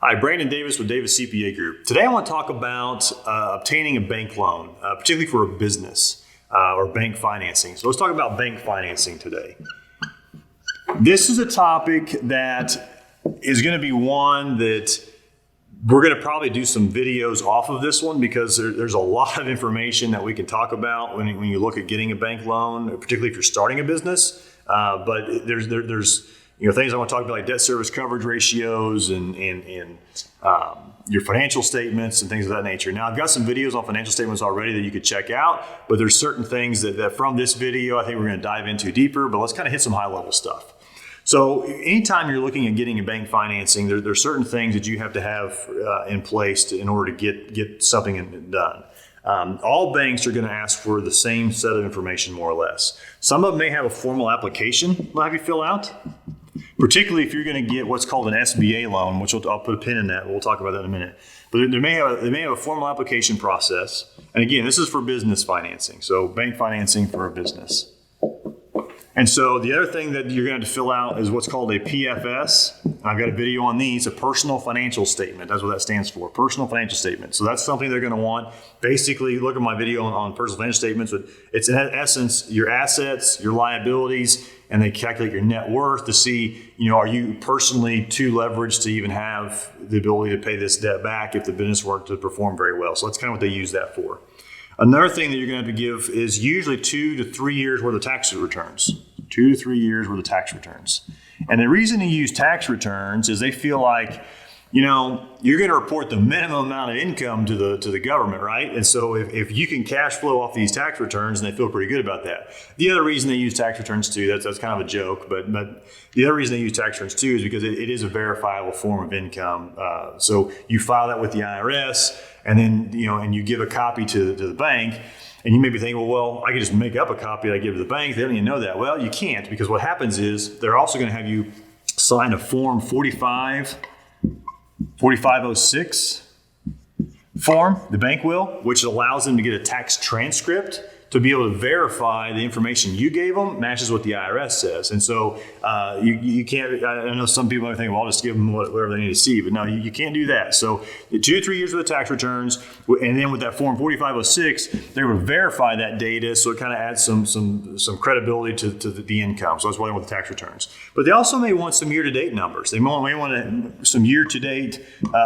Hi, Brandon Davis with Davis CPA Group. Today I want to talk about obtaining a bank loan, particularly for a business or bank financing. So let's talk about bank financing today. This is a topic that is going to be one that we're going to probably do some videos off of this one because there's a lot of information that we can talk about when you look at getting a bank loan, particularly if you're starting a business. But there's things I want to talk about like debt service coverage ratios and your financial statements and things of that nature. Now, I've got some videos on financial statements already that you could check out, but there's certain things that from this video I think we're going to dive into deeper, but let's kind of hit some high level stuff. So anytime you're looking at getting a bank financing, there's certain things that you have to have in place in order to get something done. All banks are going to ask for the same set of information, more or less. Some of them may have a formal application they'll have you fill out, particularly if you're going to get what's called an SBA loan, which I'll put a pin in that. We'll talk about that in a minute. But they may have a formal application process. And again, this is for business financing, so bank financing for a business. And so the other thing that you're going to have to fill out is what's called a PFS. I've got a video on these, a personal financial statement. That's what that stands for, personal financial statement. So that's something they're going to want. Basically, look at my video on personal financial statements. But it's in essence your assets, your liabilities, and they calculate your net worth to see, are you personally too leveraged to even have the ability to pay this debt back if the business were to perform very well. So that's kind of what they use that for. Another thing that you're going to have to give is usually 2 to 3 years worth of tax returns. 2 to 3 years worth of tax returns. And the reason to use tax returns is they feel like, you're going to report the minimum amount of income to the government, right? And so if you can cash flow off these tax returns, and they feel pretty good about that. The other reason they use tax returns too, that's kind of a joke, but the other reason they use tax returns too is because it is a verifiable form of income. So you file that with the IRS, and then and you give a copy to the bank. And you may be thinking, well, I could just make up a copy that I give to the bank. They don't even know that. Well, you can't, because what happens is they're also going to have you sign a form 4506 form, the bank will, which allows them to get a tax transcript to be able to verify the information you gave them matches what the IRS says. And so you can't, I know some people might think, well, I'll just give them whatever they need to see, but no, you can't do that. So 2 to 3 years with the tax returns, and then with that form 4506, they would verify that data, so it kind of adds some credibility to the income. So that's why they want the tax returns. But they also may want some year-to-date numbers. They may want some year-to-date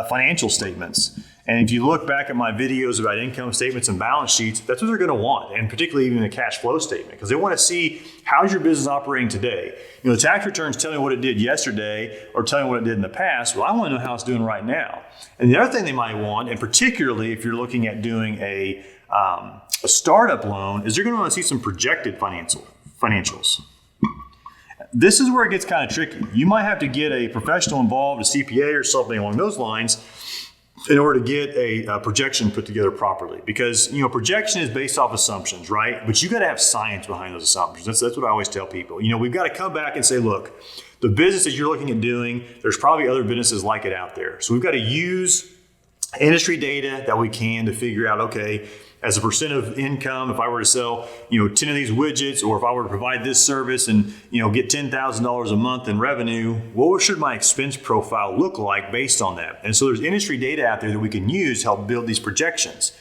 financial statements. And if you look back at my videos about income statements and balance sheets, that's what they're going to want, and particularly even a cash flow statement, because they want to see how's your business operating today. The tax returns tell me what it did yesterday or tell me what it did in the past. Well, I want to know how it's doing right now. And the other thing they might want, and particularly if you're looking at doing a startup loan, is you're going to want to see some projected financials. This is where it gets kind of tricky. You might have to get a professional involved, a CPA or something along those lines, in order to get a projection put together properly. Because, projection is based off assumptions, right? But you got to have science behind those assumptions. That's what I always tell people. We've got to come back and say, look, the business that you're looking at doing, there's probably other businesses like it out there. So we've got to use industry data that we can to figure out, okay, as a percent of income, if I were to sell, 10 of these widgets, or if I were to provide this service and, get $10,000 a month in revenue, what should my expense profile look like based on that? And so there's industry data out there that we can use to help build these projections.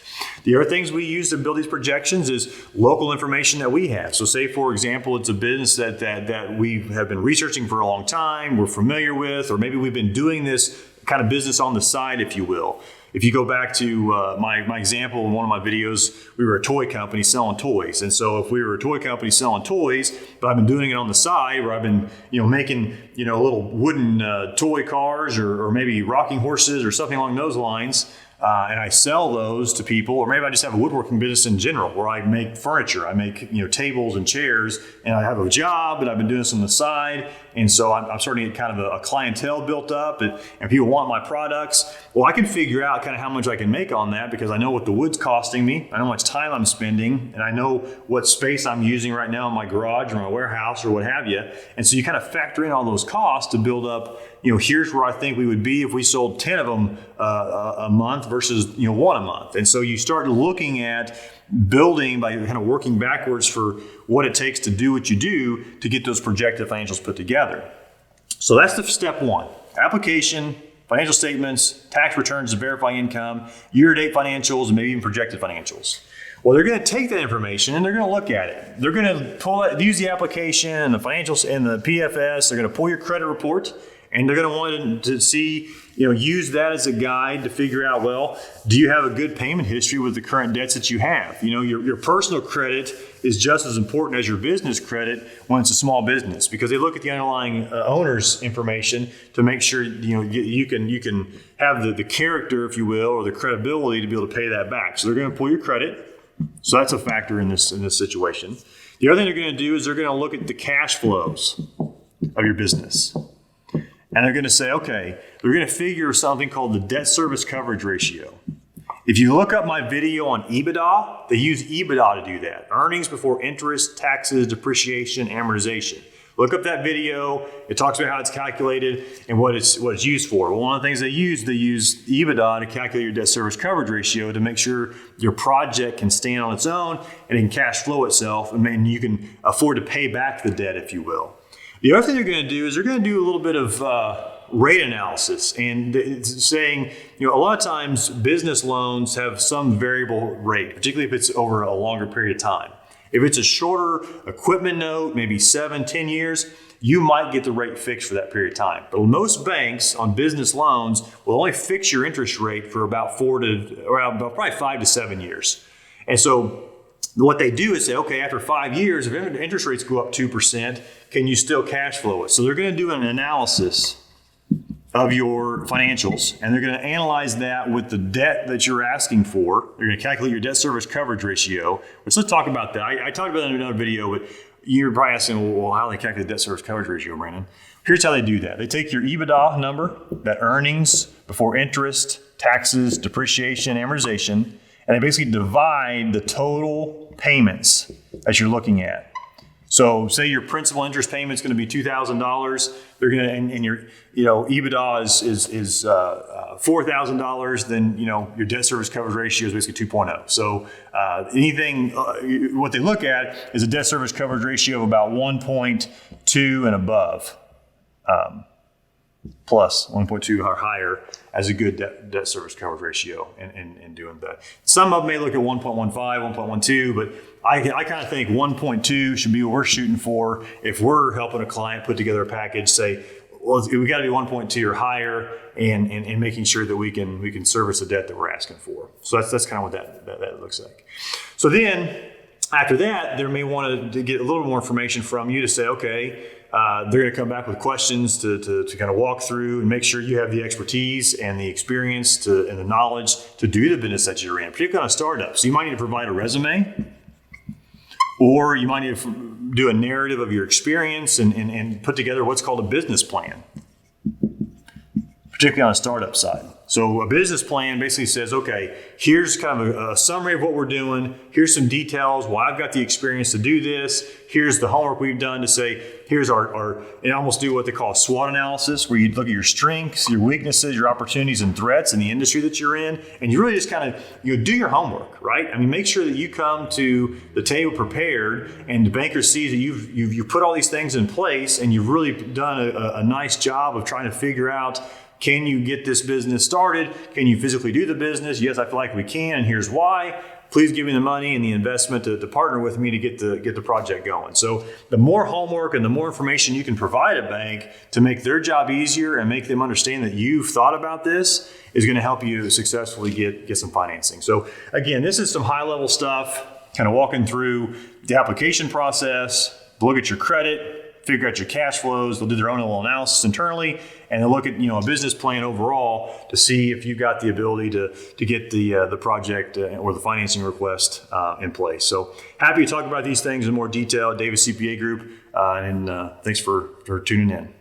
The other things we use to build these projections is local information that we have. So say, for example, it's a business that we have been researching for a long time, we're familiar with, or maybe we've been doing this kind of business on the side, if you will. If you go back to my example in one of my videos, we were a toy company selling toys. And so if we were a toy company selling toys, but I've been doing it on the side where I've been, making, little wooden toy cars or maybe rocking horses or something along those lines, and I sell those to people, or maybe I just have a woodworking business in general where I make furniture, I make tables and chairs, and I have a job, and I've been doing this on the side, and so I'm starting to get kind of a clientele built up, and people want my products. Well, I can figure out kind of how much I can make on that because I know what the wood's costing me, I know how much time I'm spending, and I know what space I'm using right now in my garage or my warehouse or what have you. And so you kind of factor in all those costs to build up, here's where I think we would be if we sold 10 of them a month versus, one a month. And so you start looking at building by kind of working backwards for what it takes to do what you do to get those projected financials put together. So that's the step one. Application, financial statements, tax returns to verify income, year-to-date financials, and maybe even projected financials. Well, they're going to take that information and they're going to look at it. They're going to pull it, use the application and the financials and the PFS. They're going to pull your credit report and they're going to want to see, use that as a guide to figure out, well, do you have a good payment history with the current debts that you have? Your personal credit is just as important as your business credit when it's a small business, because they look at the underlying owner's information to make sure you can have the character, if you will, or the credibility to be able to pay that back. So they're going to pull your credit. So that's a factor in this situation. The other thing they're going to do is they're going to look at the cash flows of your business. And they're going to say, okay, they're going to figure something called the debt service coverage ratio. If you look up my video on EBITDA, they use EBITDA to do that. Earnings before interest, taxes, depreciation, amortization. Look up that video. It talks about how it's calculated and what it's used for. Well, one of the things they use EBITDA to calculate your debt service coverage ratio to make sure your project can stand on its own and it can cash flow itself, and you can afford to pay back the debt, if you will. The other thing they're going to do is they're going to do a little bit of rate analysis, and it's saying, a lot of times business loans have some variable rate, particularly if it's over a longer period of time. If it's a shorter equipment note, maybe 7-10 years, you might get the rate fixed for that period of time. But most banks on business loans will only fix your interest rate for about probably 5 to 7 years. And so what they do is say, okay, after 5 years, if interest rates go up 2%, can you still cash flow it? So they're going to do an analysis of your financials, and they're going to analyze that with the debt that you're asking for. They're going to calculate your debt service coverage ratio. Let's talk about that. I talked about that in another video, but you're probably asking, well, how do they calculate debt service coverage ratio, Brandon? Here's how they do that. They take your EBITDA number, that earnings before interest, taxes, depreciation, amortization, and they basically divide the total payments that you're looking at. So say your principal interest payment is going to be $2,000. They're going to, and your EBITDA is $4,000. Then your debt service coverage ratio is basically 2.0. So what they look at is a debt service coverage ratio of about 1.2 and above, plus 1.2 or higher as a good debt service coverage ratio in doing that. Some of them may look at 1.15, 1.12, but I kind of think 1.2 should be what we're shooting for if we're helping a client put together a package. Say, well, we got to be 1.2 or higher, and making sure that we can service the debt that we're asking for. So that's kind of what that looks like. So then after that, they may want to get a little more information from you to say, okay, they're going to come back with questions to kind of walk through and make sure you have the expertise and the experience and the knowledge to do the business that you're in, particularly on a startup. So you might need to provide a resume, or you might need to do a narrative of your experience and put together what's called a business plan, particularly on a startup side. So a business plan basically says, okay, here's kind of a summary of what we're doing. Here's some details, why I've got the experience to do this. Here's the homework we've done to say, here's and almost do what they call a SWOT analysis, where you look at your strengths, your weaknesses, your opportunities and threats in the industry that you're in. And you really just kind of, do your homework, right? I mean, make sure that you come to the table prepared and the banker sees that you've put all these things in place and you've really done a nice job of trying to figure out, can you get this business started? Can you physically do the business? Yes, I feel like we can, and here's why. Please give me the money and the investment to partner with me to get the project going. So the more homework and the more information you can provide a bank to make their job easier and make them understand that you've thought about this is going to help you successfully get some financing. So again, this is some high-level stuff, kind of walking through the application process, look at your credit, figure out your cash flows. They'll do their own little analysis internally, and they'll look at a business plan overall to see if you've got the ability to get the project or the financing request in place. So happy to talk about these things in more detail at Davis CPA Group, and thanks for tuning in.